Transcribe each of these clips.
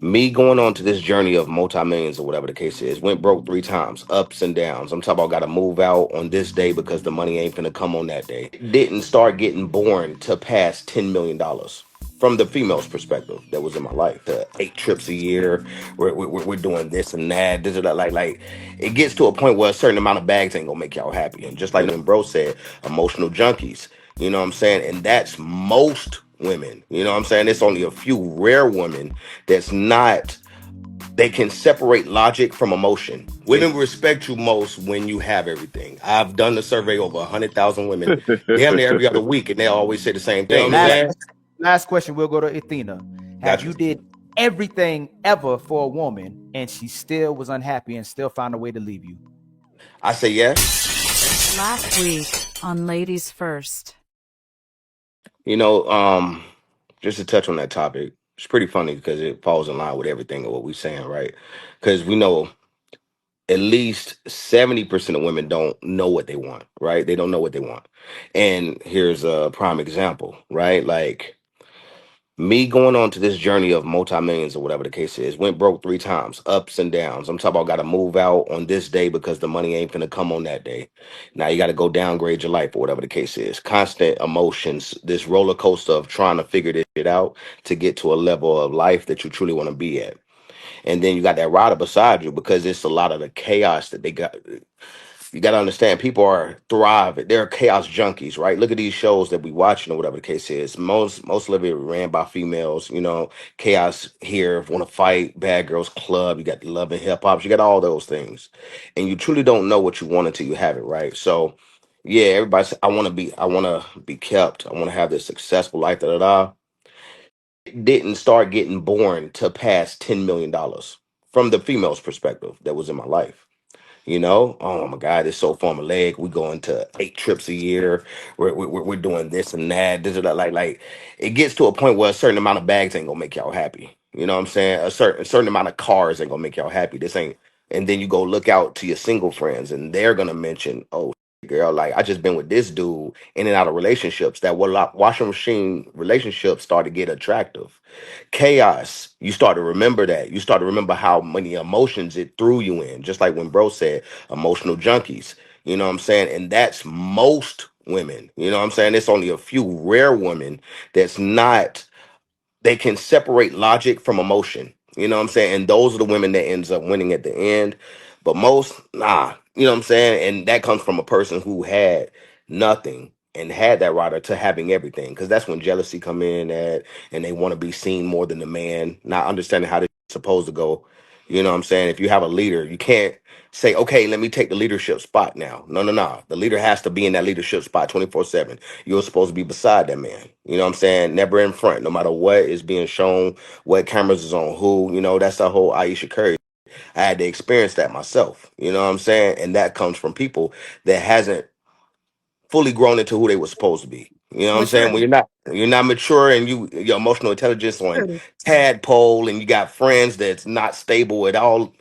Me going on to this journey of multi-millions or whatever the case is, went broke 3 times, ups and downs. I'm talking about got to move out on this day because the money ain't finna come on that day. Didn't start getting born to pass $10 million from the female's perspective that was in my life. 8 trips a year, we're doing this and that, this or that. Like it gets to a point where a certain amount of bags ain't gonna make y'all happy. And just like when bro said, emotional junkies. You know what I'm saying? And that's most women. You know what I'm saying? It's only a few rare women that's not, they can separate logic from emotion. Women respect you most when you have everything. I've done the survey over 100,000 women damn near every other week, and they always say the same thing. You know what I'm Last saying? last question. We'll go to Athena. Have Got you. you did everything ever for a woman and she still was unhappy and still found a way to leave you? I say yes. Last week on Ladies First. You know, just to touch on that topic, it's pretty funny because it falls in line with everything of what we're saying, right? Because we know at least 70% of women don't know what they want, right? They don't know what they want. And here's a prime example, right? Like me going on to this journey of multi-millions or whatever the case is, went broke 3 times, ups and downs. I'm talking about got to move out on this day because the money ain't gonna come on that day. Now you got to go downgrade your life or whatever the case is. Constant emotions, this roller coaster of trying to figure this shit out to get to a level of life that you truly want to be at. And then you got that rider beside you because it's a lot of the chaos that they got. You got to understand, people are thriving. They're chaos junkies, right? Look at these shows that we watching or whatever the case is. Most of it ran by females. You know, chaos here, want to fight, bad girls club. You got the love and hip hop. You got all those things, and you truly don't know what you want until you have it, right? So, yeah, everybody. I want to be kept. I want to have this successful life. Da da da. Didn't start getting born to pass $10 million from the female's perspective that was in my life. You know, oh my God, it's so formulaic. We going to 8 trips a year. We're doing this and that, this or that. Like it gets to a point where a certain amount of bags ain't gonna make y'all happy. You know what I'm saying? A certain amount of cars ain't gonna make y'all happy. This ain't. And then you go look out to your single friends, and they're gonna mention, oh, girl, like I just been with this dude in and out of relationships. That washing machine relationships start to get attractive. Chaos, you start to remember that. You start to remember how many emotions it threw you in. Just like when bro said, emotional junkies. You know what I'm saying? And that's most women. You know what I'm saying? It's only a few rare women that's not, they can separate logic from emotion. You know what I'm saying? And those are the women that ends up winning at the end. But most, nah. You know what I'm saying? And that comes from a person who had nothing and had that rider to having everything. Because that's when jealousy come in at, and they want to be seen more than the man, not understanding how this is supposed to go. You know what I'm saying? If you have a leader, you can't say, okay, let me take the leadership spot now. No, no, no. The leader has to be in that leadership spot 24/7. You're supposed to be beside that man. You know what I'm saying? Never in front, no matter what is being shown, what cameras is on who. You know, that's the whole Aisha Curry. I had to experience that myself. You know what I'm saying? And that comes from people that hasn't fully grown into who they were supposed to be. You know what I'm saying? When Maturity. you're not mature and your emotional intelligence on Maturity. tadpole and you got friends that's not stable at all,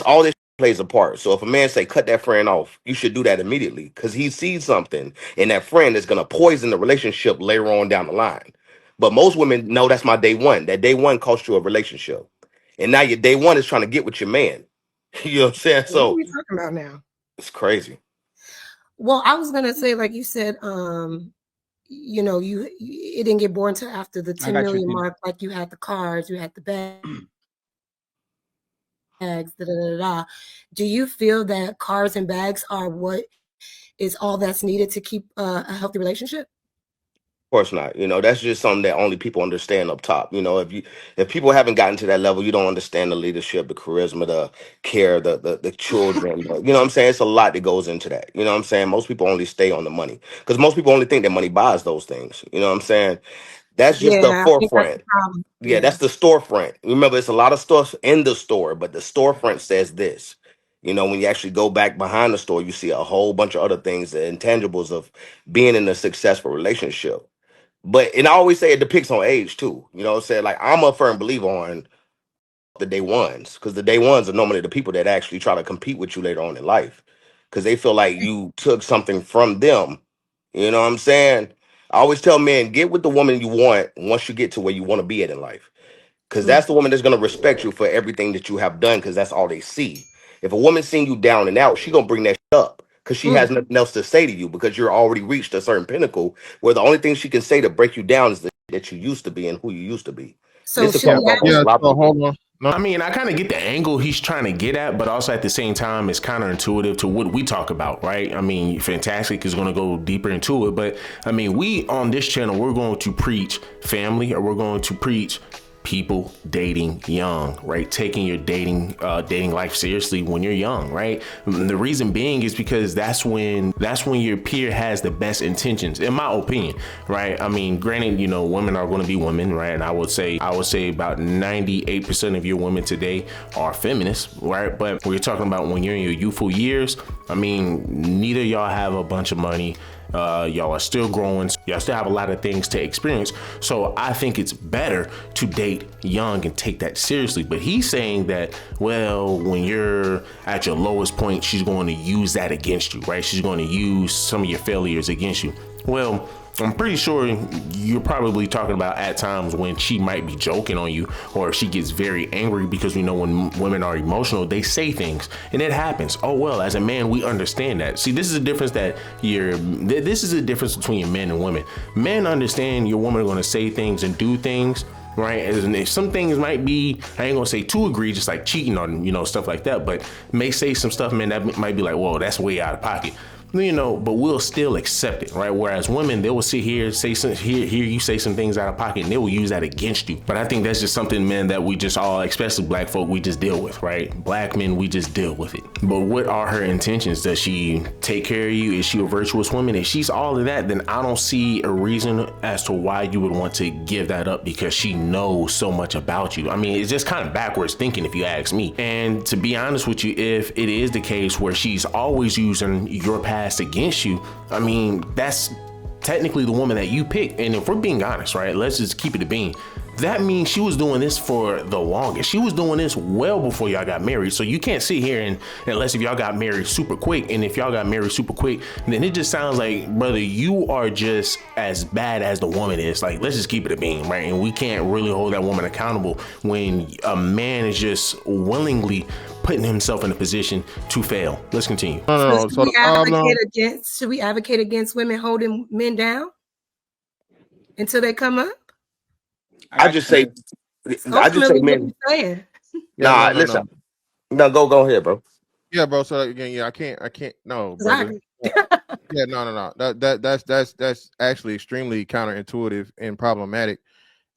all this plays a part. So if a man say cut that friend off, you should do that immediately because he sees something in that friend that's gonna poison the relationship later on down the line. But most women know that's my day one. That day one cost you a relationship, and now your day one is trying to get with your man. You know what I'm saying? What are So we talking about now? it's crazy. Well, I was gonna say, like you said, it didn't get born till after the I 10 got you, million Athena. mark. Like you had the cars, you had the bags, da da da da. Do you feel that cars and bags are what is all that's needed to keep a healthy relationship? Of course not. You know, that's just something that only people understand up top. You know, if people haven't gotten to that level, you don't understand the leadership, the charisma, the care, the children. You know what I'm saying? It's a lot that goes into that. You know what I'm saying? Most people only stay on the money because most people only think that money buys those things. You know what I'm saying? That's just the Yeah, I think that's the forefront. problem. Yeah, Yeah. that's the storefront. Remember, it's a lot of stuff in the store, but the storefront says this. You know, when you actually go back behind the store, you see a whole bunch of other things, the intangibles of being in a successful relationship. But and I always say it depicts on age too. You know what I'm saying? Like I'm a firm believer on the day ones because the day ones are normally the people that actually try to compete with you later on in life because they feel like you took something from them. You know what I'm saying? I always tell men, get with the woman you want once you get to where you want to be at in life. because that's the woman that's going to respect you for everything that you have done, because that's all they see. If a woman seeing you down and out, she gonna bring that shit up because she has nothing else to say to you, because you're already reached a certain pinnacle where the only thing she can say to break you down is the shit that you used to be and who you used to be. And So this is should Yeah, caused we off ask? a yeah. lot of So people. hold on. No, I mean, I kind of get the angle he's trying to get at, but also at the same time, it's counterintuitive to what we talk about, right? I mean, Fantastic is going to go deeper into it, but I mean, we on this channel, we're going to preach family, or we're going to preach people dating young, right? Taking your dating life seriously when you're young, right? And the reason being is because that's when your peer has the best intentions, in my opinion, right? I mean, granted, you know, women are going to be women, right? And I would say about 98% of your women today are feminists, right? But we're talking about when you're in your youthful years. I mean, neither of y'all have a bunch of money. Y'all are still growing. Y'all still have a lot of things to experience. So I think it's better to date young and take that seriously. But he's saying that, well, when you're at your lowest point, she's going to use that against you, right? She's going to use some of your failures against you. Well, I'm pretty sure you're probably talking about at times when she might be joking on you, or she gets very angry, because we know when women are emotional, they say things, and it happens. Oh, well, as a man, we understand that. See, this is a difference this is a difference between men and women. Men understand your woman are going to say things and do things, right? And if some things might be, I ain't gonna say too egregious, like cheating on, you know, stuff like that, but may say some stuff, man, that might be like, whoa, that's way out of pocket. You know, but we'll still accept it, right? Whereas women, they will sit here, hear you say some things out of pocket, and they will use that against you. But I think that's just something, man, that we just all, especially black folk, we just deal with, right? Black men, we just deal with it. But what are her intentions? Does she take care of you? Is she a virtuous woman? If she's all of that, then I don't see a reason as to why you would want to give that up, because she knows so much about you. I mean, it's just kind of backwards thinking, if you ask me. And to be honest with you, if it is the case where she's always using your past against you, I mean, that's technically the woman that you pick. And if we're being honest, right, let's just keep it a bean. That means she was doing this for the longest. She was doing this well before y'all got married. So you can't sit here and, unless if y'all got married super quick, and if y'all got married super quick, then it just sounds like, brother, you are just as bad as the woman is. Like, let's just keep it a bean, right? And we can't really hold that woman accountable when a man is just willingly putting himself in a position to fail. Let's continue. no. So the problem. Should we advocate against women holding men down until they come up? I just say, Ultimately, what man. we saying. Yeah, Nah, no. listen. No, go ahead, bro. Yeah, bro. So again, yeah, I can't. No, brother. Exactly. Yeah, no. That's actually extremely counterintuitive and problematic.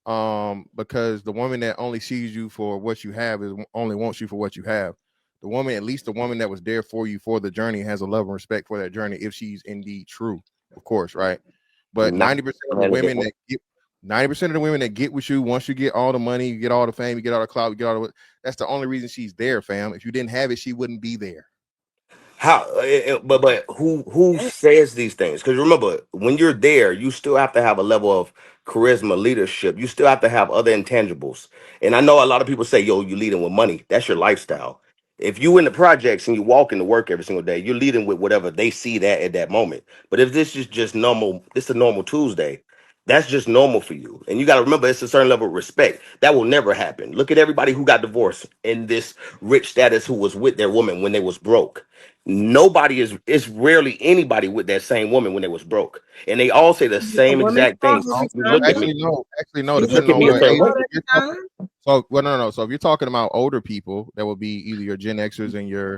Because the woman that only sees you for what you have is only wants you for what you have. The woman, at least the woman that was there for you for the journey, has a love and respect for that journey, if she's indeed true, of course, right? But 90% of the women that get 90% of the women that get with you, once you get all the money, you get all the fame, you get all the clout, you get all the, that's the only reason she's there, fam. If you didn't have it, she wouldn't be there. How? But who says these things? Because remember, when you're there, you still have to have a level of charisma, leadership. You still have to have other intangibles. And I know a lot of people say, "Yo, you leading with money." That's your lifestyle. If you in the projects and you walk into work every single day, you're leading with whatever they see that at that moment. But if this is just normal, it's a normal Tuesday. That's just normal for you. And you got to remember, it's a certain level of respect. That will never happen. Look at everybody who got divorced in this rich status who was with their woman when they was broke. Nobody is, it's rarely anybody with that same woman when they was broke. And they all say the A same woman's exact fault things. every You time. look at me. Actually, no. You look Depending at on me a what certain age way. you're talking. So, well, no. So if you're talking about older people, that would be either your Gen Xers and your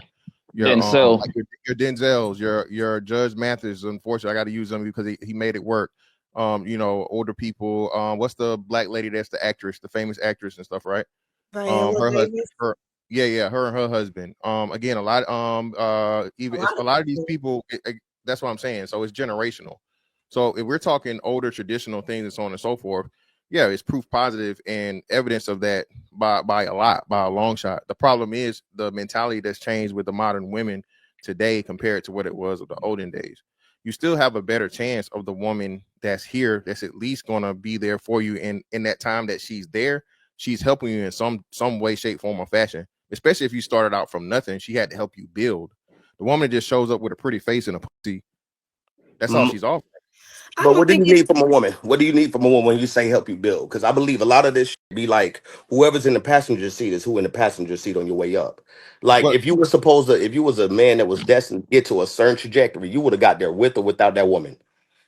Denzel. like your Denzels, your Judge Mathis. Unfortunately, I got to use them because he made it work. Older people. What's the black lady that's the actress, the famous actress and stuff, right? Her husband, her and her husband. Again, a lot. Even a lot of these people. That's what I'm saying. So it's generational. So if we're talking older traditional things and so on and so forth, yeah, it's proof positive and evidence of that by a long shot. The problem is the mentality that's changed with the modern women today compared to what it was of the olden days. You still have a better chance of the woman that's here, that's at least gonna be there for you in that time that she's there. She's helping you in some way, shape, form, or fashion. Especially if you started out from nothing, she had to help you build. The woman just shows up with a pretty face and a pussy. That's all she's offering. But don't what do think you need from a woman? What do you need from a woman when you say help you build? Because I believe a lot of this should be like whoever's in the passenger seat is who in the passenger seat on your way up. Like But if you were supposed to, if you was a man that was destined to get to a certain trajectory, you would have got there with or without that woman.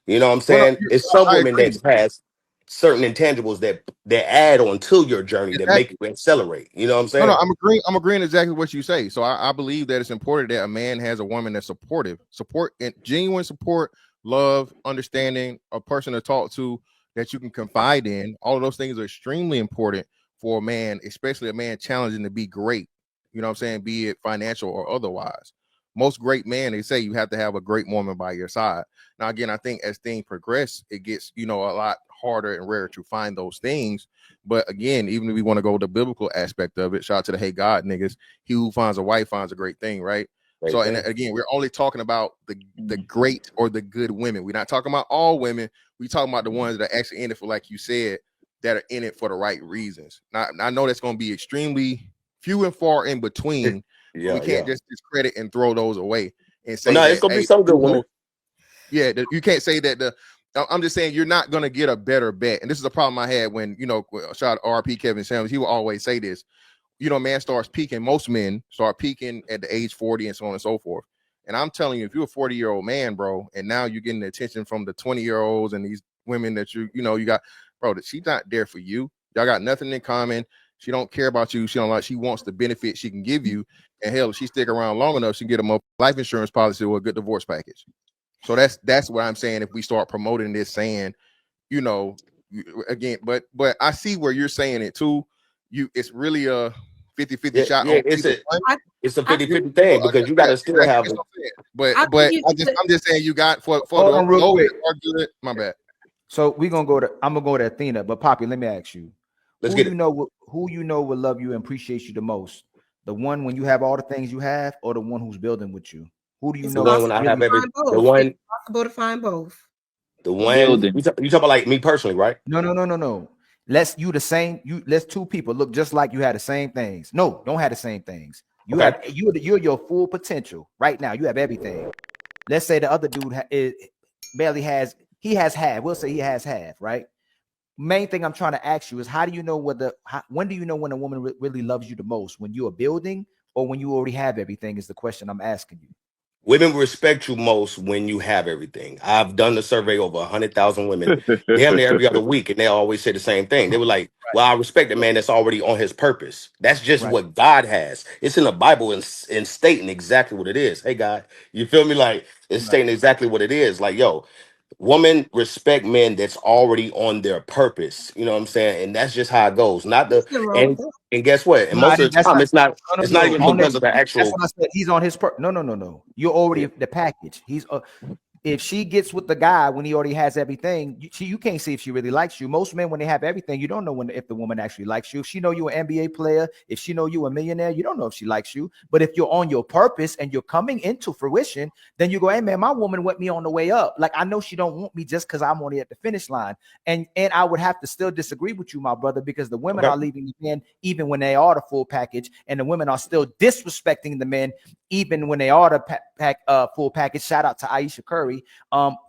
You know what I'm well, no, saying? It's some I women that agree. has certain intangibles that add on to your journey that make you accelerate. You know what I'm No, saying? I'm agreeing exactly what you say. So I believe that it's important that a man has a woman that's supportive, support and genuine support, love, understanding, a person to talk to that you can confide in. All of those things are extremely important for a man, especially a man challenging to be great. You know what I'm saying? Be it financial or otherwise. Most great men, they say you have to have a great woman by your side. Now, again, I think as things progress, it gets, a lot harder and rarer to find those things. But again, even if we want to go the biblical aspect of it, shout out to the hey God niggas, he who finds a wife finds a great thing, right? So, Great and thing. again, we're only talking about the great or the good women. We're not talking about all women. We're talking about the ones that are actually in it for, like you said, that are in it for the right reasons. Now, I know that's going to be extremely few and far in between, but we Yeah, can't yeah. just discredit and throw those away and Well, say no, it's that, gonna be hey, some good women. yeah, you can't say that I'm just saying you're not gonna get a better bet. And this is a problem I had when, shout out RP Kevin Samuels, he will always say this, man starts peaking, most men start peaking at the age 40 and so on and so forth. And I'm telling you, if you're a 40-year-old man, bro, and now you're getting the attention from the 20-year-olds and these women that you got, bro, that she's not there for you. Y'all got nothing in common. She don't care about you. She wants the benefit she can give you. And hell, if she stick around long enough, she can get a life insurance policy or a good divorce package. So that's what I'm saying. If we start promoting this, saying, again, but I see where you're saying it too. It's really a 50-50 Yeah, shot yeah. on either one. I, It's a I, 50-50 thing because you Yeah, gotta still exactly. have That's it. what I'm saying. But I think I'm just saying you got for Hold on real those quick. that are good. My bad. So I'm gonna go to Athena, but Poppy, let me ask you, Let's get it. who you know will love you and appreciate you the most? The one when you have all the things you have, or the one who's building with you? Who do you it's The know one when possible I have really? to every find the both. It's one possible to find both. the one Building. you talk about like me personally, right? No. Let's two people look just like you had the same things. No, don't have the same things. Okay. You're your full potential right now. You have everything. Let's say the other dude barely has. He has half. We'll say he has half. Right. Main thing I'm trying to ask you is how do you know when do you know when a woman really loves you the most? When you are building or when you already have everything is the question I'm asking you. Women respect you most when you have everything. I've done the survey over 100,000 women, damn near every other week, and they always say the same thing. They were like, "Well, I respect a man that's already on his purpose. That's just Right. what God has. It's in the Bible and stating exactly what it is. Hey, God, you feel me? Like it's Right. stating exactly what it is. Like, yo, women respect men that's already on their purpose. You know what I'm saying? And that's just how it goes. Not the Nothing wrong with and that. and guess what? And No, most of the that's time, not. it's not. No, It's no, not no. even because of the That's actual. what I said. He's on his no. You're already Yeah. the package. He's if she gets with the guy when he already has everything, you can't see if she really likes you. Most men, when they have everything, you don't know if the woman actually likes you. If she know you an NBA player, if she know you a millionaire, you don't know if she likes you. But if you're on your purpose and you're coming into fruition, then you go, hey man, my woman went me on the way up. Like I know she don't want me just because I'm only at the finish line. And I would have to still disagree with you, my brother, because the women Okay. are leaving the men even when they are the full package, and the women are still disrespecting the men even when they are the full package. Shout out to Aisha Curry.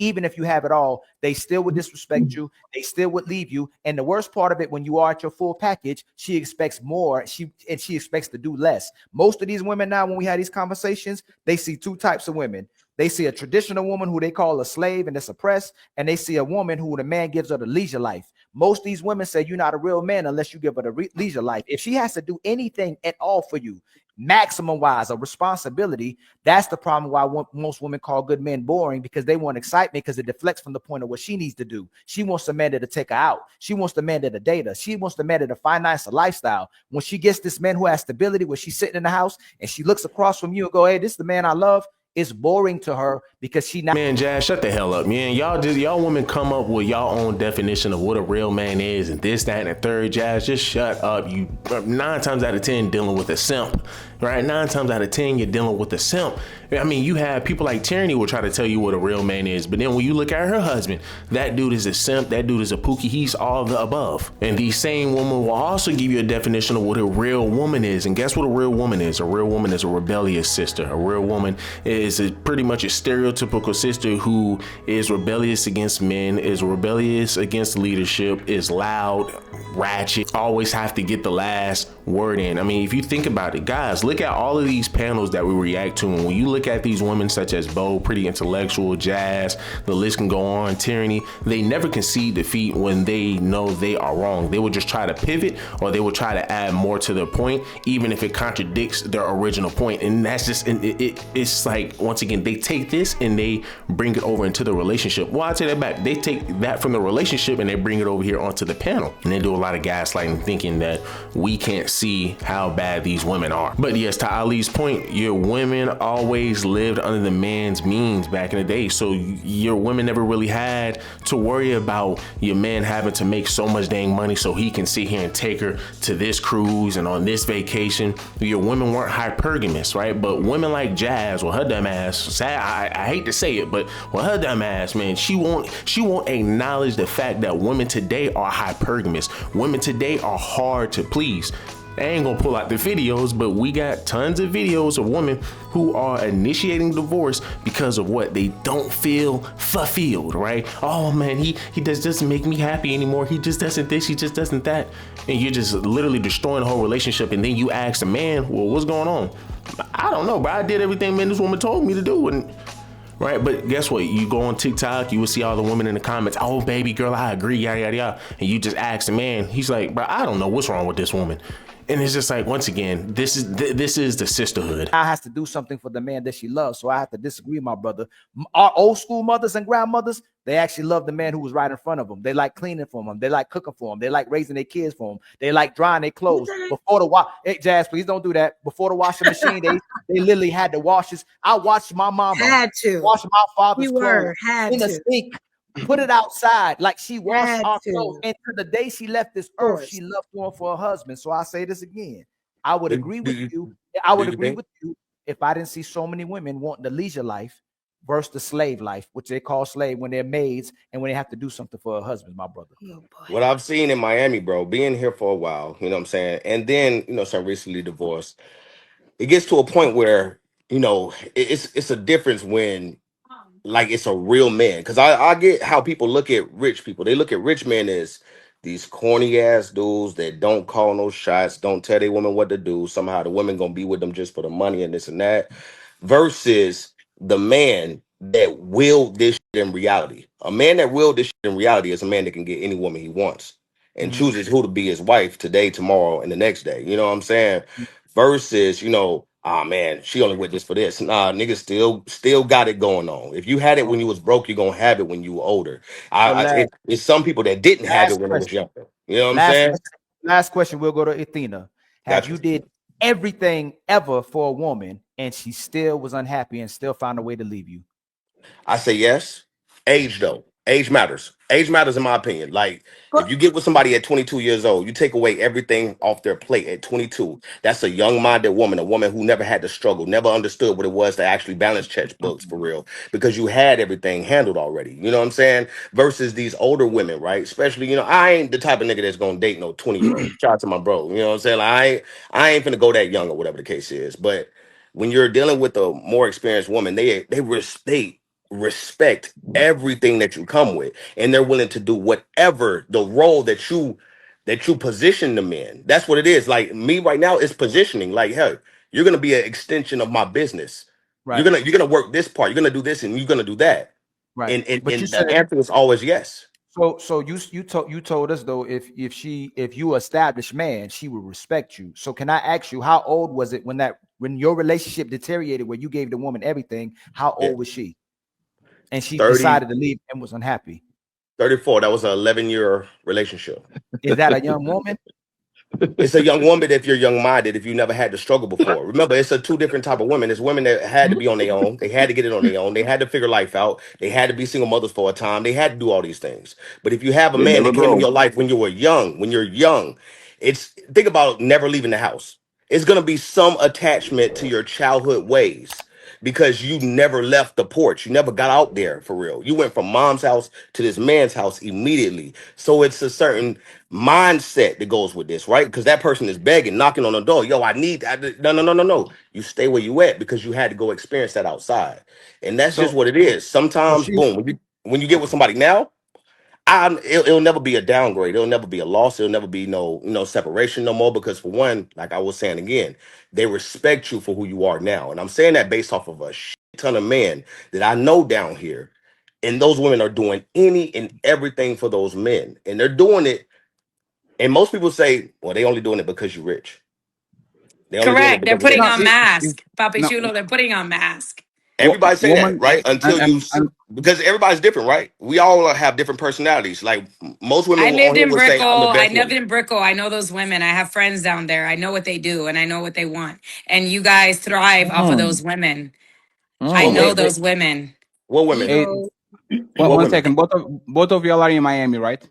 Even if you have it all, they still would disrespect you. They still would leave you. And the worst part of it, when you are at your full package, she expects more. She expects to do less. Most of these women now, when we have these conversations, they see two types of women. They see a traditional woman who they call a slave and that's oppressed, and they see a woman who the man gives her the leisure life. Most of these women say you're not a real man unless you give her the leisure life. If she has to do anything at all for you, maximum wise, a responsibility, that's the problem why most women call good men boring, because they want excitement because it deflects from the point of what she needs to do. She wants a man to take her out. She wants the man to date her. She wants the man to finance a lifestyle. When she gets this man who has stability, where she's sitting in the house and she looks across from you and go, hey, this is the man I love, it's boring to her because she not. Man, Jazz, shut the hell up, man. Y'all women come up with y'all own definition of what a real man is and this, that, and the third. Jazz, just shut up. You 9 times out of 10 dealing with a simp. right? 9 times out of 10, you're dealing with a simp. I mean, you have people like Tyranny will try to tell you what a real man is, but then when you look at her husband, that dude is a simp, that dude is a pookie, he's all the above. And these same women will also give you a definition of what a real woman is. And guess what a real woman is? A real woman is a rebellious sister. A real woman is pretty much a stereotypical sister who is rebellious against men, is rebellious against leadership, is loud, ratchet, always have to get the last word in. I mean, if you think about it, guys, look at all of these panels that we react to, and when you look at these women such as Bo, Pretty Intellectual, Jazz, the list can go on, Tyranny, they never concede defeat when they know they are wrong. They will just try to pivot, or they will try to add more to their point, even if it contradicts their original point. And that's just, it's like, once again, they take this and they bring it over into the relationship. Well, I take that back. They take that from the relationship and they bring it over here onto the panel. And they do a lot of gaslighting, thinking that we can't see how bad these women are. But yes, to Ali's point, your women always lived under the man's means back in the day. So your women never really had to worry about your man having to make so much dang money so he can sit here and take her to this cruise and on this vacation. Your women weren't hypergamous, right? But women like Jazz, well, her dumb ass, I hate to say it, but well, her dumb ass, man, she won't acknowledge the fact that women today are hypergamous. Women today are hard to please. I ain't gonna pull out the videos, but we got tons of videos of women who are initiating divorce because of what they don't feel fulfilled, right? Oh man, he doesn't make me happy anymore. He just doesn't this, he just doesn't that. And you're just literally destroying the whole relationship. And then you ask the man, well, what's going on? I don't know, but I did everything man this woman told me to do. And right, but guess what? You go on TikTok, you will see all the women in the comments, oh baby girl, I agree, yada yada yada. And you just ask the man, he's like, bro, I don't know what's wrong with this woman. And it's just like, once again, this is the sisterhood. I has to do something for the man that she loves. So I have to disagree, my brother. Our old school mothers and grandmothers, they actually love the man who was right in front of them. They like cleaning for them. They like cooking for them. They like raising their kids for them. They like drying their clothes. Before the hey, Jazz, please don't do that. Before the washing machine, they literally had to wash this. I watched my mama wash my father's clothes in the sink. Put it outside like she washed our clothes. And to the day she left this earth, she loved doing for her husband. So I say this again. I would agree with you. I would agree with you if I didn't see so many women wanting the leisure life versus the slave life, which they call slave when they're maids and when they have to do something for a husband, my brother. Oh, What I've seen in Miami, bro, being here for a while, you know what I'm saying? And then, some recently divorced, it gets to a point where, it's a difference when like it's a real man. Because I get how people look at rich people. They look at rich men as these corny ass dudes that don't call no shots, don't tell their women what to do. Somehow the women gonna be with them just for the money and this and that. Versus the man that willed this shit in reality. A man that willed this shit in reality is a man that can get any woman he wants and chooses who to be his wife today, tomorrow, and the next day. You know what I'm saying? Versus, oh man, she only with this for this. Nah, niggas still got it going on. If you had it when you was broke, you're gonna have it when you were older. It's some people that didn't have it when they was younger. You know what I'm saying? Last question. We'll go to Athena. Have Gotcha. you did everything ever for a woman and she still was unhappy and still found a way to leave you? I say yes. Age though. Age matters. Age matters in my opinion. Like if you get with somebody at 22 years old, you take away everything off their plate at 22. That's a young-minded woman, a woman who never had to struggle, never understood what it was to actually balance checkbooks for real, because you had everything handled already. You know what I'm saying? Versus these older women, right? Especially, I ain't the type of nigga that's gonna date no 20-year-old. Shout out to my bro. You know what I'm saying? Like, I ain't finna go that young or whatever the case is. But when you're dealing with a more experienced woman, they respect everything that you come with, and they're willing to do whatever the role that you position them in. That's what it is. Like me right now is positioning. Like, hey, you're gonna be an extension of my business. Right. You're gonna work this part. You're gonna do this, and you're gonna do that. Right. And But you the said answer is always yes. so you told us though if you established man, she would respect you. So can I ask you how old was it when your relationship deteriorated where you gave the woman everything? How Yeah. old was she? And she 30, decided to leave and was unhappy. 34. That was an 11-year relationship. Is that a young woman? It's a young woman if you're young-minded, if you never had to struggle before. Remember, it's a two different type of women. It's women that had to be on their own. They had to get it on their own. They had to figure life out. They had to be single mothers for a time. They had to do all these things. But if you have a man that came in your life when you're young, it's think about never leaving the house. it's going to be some attachment to your childhood ways because you never left the porch. You never got out there for real. You went from mom's house to this man's house immediately. So it's a certain mindset that goes with this, right? Because that person is begging, knocking on the door. Yo, I need that. No, no, no, no, no. You stay where you at because you had to go experience that outside. And that's just So, what it is. so Sometimes, she's boom, when you get with somebody now, it'll never be a downgrade. It'll never be a loss. It'll never be no separation no more. Because for one, like I was saying again, they respect you for who you are now. And I'm saying that based off of a shit ton of men that I know down here. And those women are doing any and everything for those men. And they're doing it. And most people say, well, they only doing it because you're rich. They only doing it Correct. They're because you're putting no, rich. on mask. Papi no, Chulo, they're putting on mask. Everybody say that, woman, right? Until you, and because everybody's different, right? We all have different personalities. Like most women I on lived here in would say, I'm the Brickell. I best lived woman. in Brickell. I know those women. I have friends down there. I know what they do and I know what they want. And you guys thrive off of Mm, those women. I What, know mm. what, those women. what women? hey, Ego. What one women? second. Both of y'all are in Miami, right?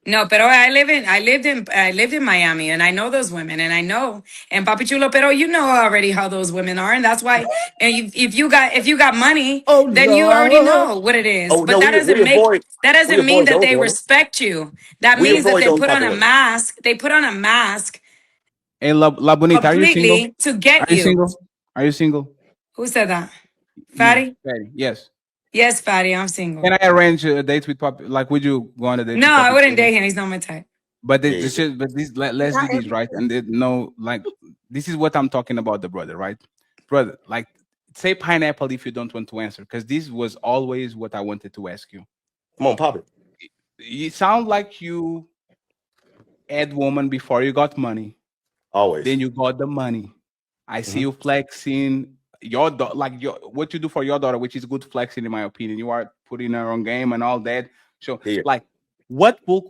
No, pero I lived in Miami and I know those women and I know and Papi Chulo, pero you know already how those women are and that's why and if you got money, Oh then you already Lord. know what it is. Oh But no, that we doesn't mean avoid that those they women. respect you. That We means that avoid they those put type on of a women. mask. They put on a mask Hey, La Bonita, are you single? completely to Are get you you. single? Are you single? Who said that? You, Fatty? Patty. Yes. Yes, Fatty, I'm Can single. I arrange a date with Papi? Like, would you go on a date No, with I Papi wouldn't Chulo? date him. He's not my type. But Yeah, let's do Not this every right. And no, like this is what I'm talking about, the brother, right? Brother, like say pineapple if you don't want to answer, because this was always what I wanted to ask you. come on, pop it. You sound like you had woman before you got money. Always. Then you got the money. I see Hmm. you flexing like your what you do for your daughter, which is good flexing in my opinion. You are putting her on game and all that. So Yeah. like what would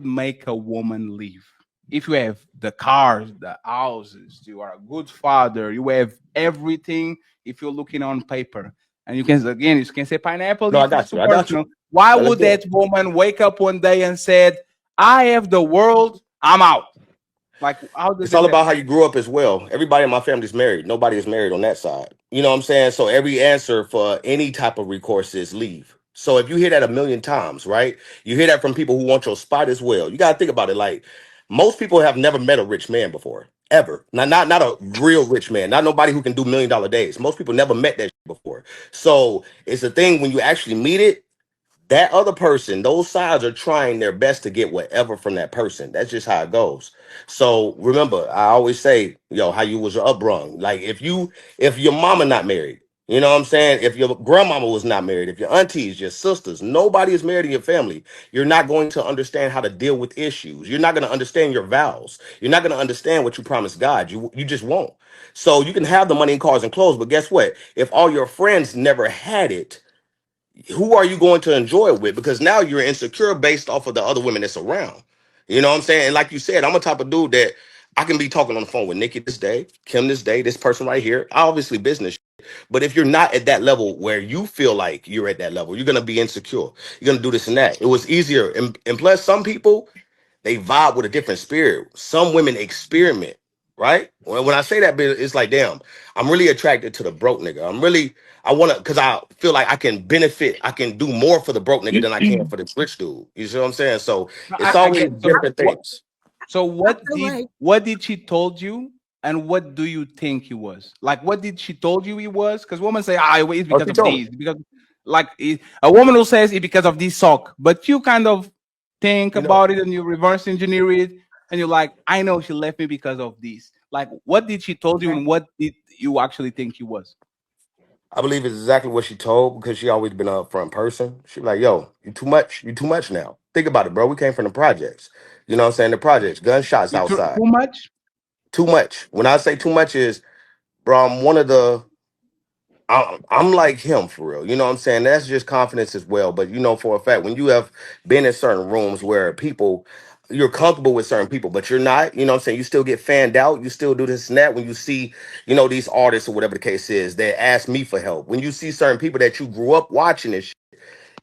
make a woman leave? If you have the cars, the houses, you are a good father, you have everything if you're looking on paper. And you can say pineapple No, I if it's got too you. I got you. personal. Why Now let's would do it. that woman wake up one day and said, I have the world, I'm out? Like, how does It's that all about happen? how you grew up as well. Everybody in my family is married. Nobody is married on that side. You know what I'm saying? So every answer for any type of recourse is leave. So if you hear that a million times, right? You hear that from people who want your spot as well. You gotta think about it. Like most people have never met a rich man before. Ever. Not a real rich man. Not nobody who can do $1 million days. Most people never met that shit before. So it's a thing when you actually meet it, that other person, those sides are trying their best to get whatever from that person. That's just how it goes. So remember, I always say, yo, how you was upbrung. Like if your mama not married, you know what I'm saying? If your grandmama was not married, if your aunties, your sisters, nobody is married in your family, you're not going to understand how to deal with issues. You're not going to understand your vows. You're not going to understand what you promised God. You just won't. So you can have the money and cars and clothes, but guess what? If all your friends never had it, who are you going to enjoy it with? Because now you're insecure based off of the other women that's around. You know what I'm saying? And like you said, I'm a type of dude that I can be talking on the phone with Nikki this day, Kim this day, this person right here. Obviously, business. But if you're not at that level where you feel like you're at that level, you're gonna be insecure. You're gonna do this and that. It was easier, and plus, some people they vibe with a different spirit. Some women experiment, right? When I say that, it's like, damn, I'm really attracted to the broke nigga. I want to, because I feel like I can benefit, I can do more for the broke nigga than I can for the rich dude. You see what I'm saying? So No, it's I always get so different what things. so I what feel did like what did she told you, and what do you think he was? Like, what did she told you he was? Because women say, it's Oh, because she of told me. these, because like a woman who says it's because of this sock, but you kind of think You know, about it and you reverse engineer it, and you're like, I know she left me because of this. Like, what did she told you, and what did you actually think he was? I believe it's exactly what she told because she always been a upfront person. She be like, yo, you too much. You too much now. Think about it, bro. We came from the projects. You know what I'm saying? The projects, gunshots You outside. too much? Too much. When I say too much is, bro, I'm one of the I'm like him for real. You know what I'm saying? That's just confidence as well. But you know, for a fact, when you have been in certain rooms where you're comfortable with certain people, but you're not, you know what I'm saying? You still get fanned out. You still do this and that. When you see, these artists or whatever the case is, that ask me for help. When you see certain people that you grew up watching this,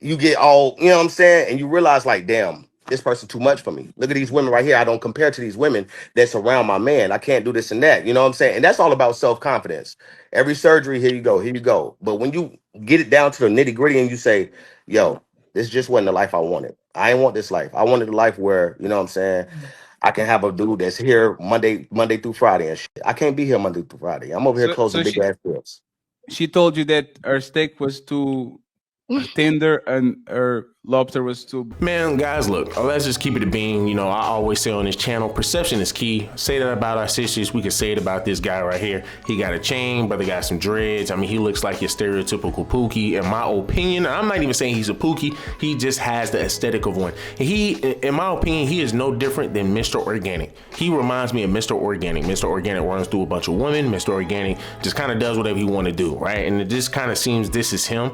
you get all, you know what I'm saying? And you realize, like, damn, this person too much for me. Look at these women right here. I don't compare to these women that's around my man. I can't do this and that. You know what I'm saying? And that's all about self-confidence. Every surgery, here you go, here you go. But when you get it down to the nitty-gritty and you say, yo, this just wasn't the life I wanted. I didn't want this life. I wanted a life where, you know what I'm saying, I can have a dude that's here Monday through Friday and shit. I can't be here Monday through Friday. I'm over here closing So big ass deals. she told you that her steak was too tender and her lobster was too. Man, guys, look, let's just keep it a bean. You know, I always say on this channel, perception is key. Say that about our sisters. We can say it about this guy right here. He got a chain, brother got some dreads. I mean, he looks like your stereotypical Pookie. In my opinion, I'm not even saying he's a Pookie. He just has the aesthetic of one. And he, in my opinion, he is no different than Mr. Organic. He reminds me of Mr. Organic. Mr. Organic runs through a bunch of women. Mr. Organic just kind of does whatever he want to do, right? And it just kind of seems this is him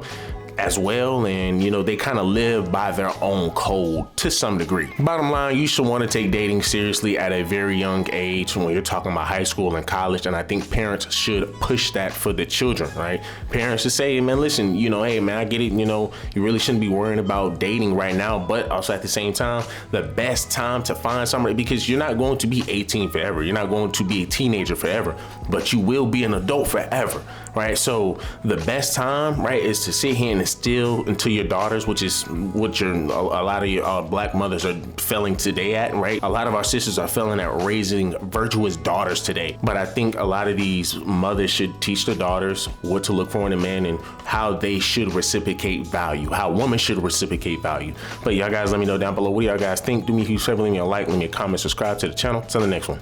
as well, and you know, they kind of live by their own code to some degree. Bottom line, you should want to take dating seriously at a very young age when you're talking about high school and college, and I think parents should push that for the children, right? Parents should say, man, listen, you know, hey man, I get it, you know, you really shouldn't be worrying about dating right now, but also at the same time, the best time to find somebody, because you're not going to be 18 forever, you're not going to be a teenager forever, but you will be an adult forever, right? So the best time, right, is to sit here and instill into your daughters, which is what a lot of your black mothers are failing today at, right? A lot of our sisters are failing at raising virtuous daughters today. But I think a lot of these mothers should teach their daughters what to look for in a man and how they should reciprocate value, how women should reciprocate value. But y'all guys, let me know down below what y'all guys think. Do me a huge favor, leave me a like, leave me a comment, subscribe to the channel. Till the next one.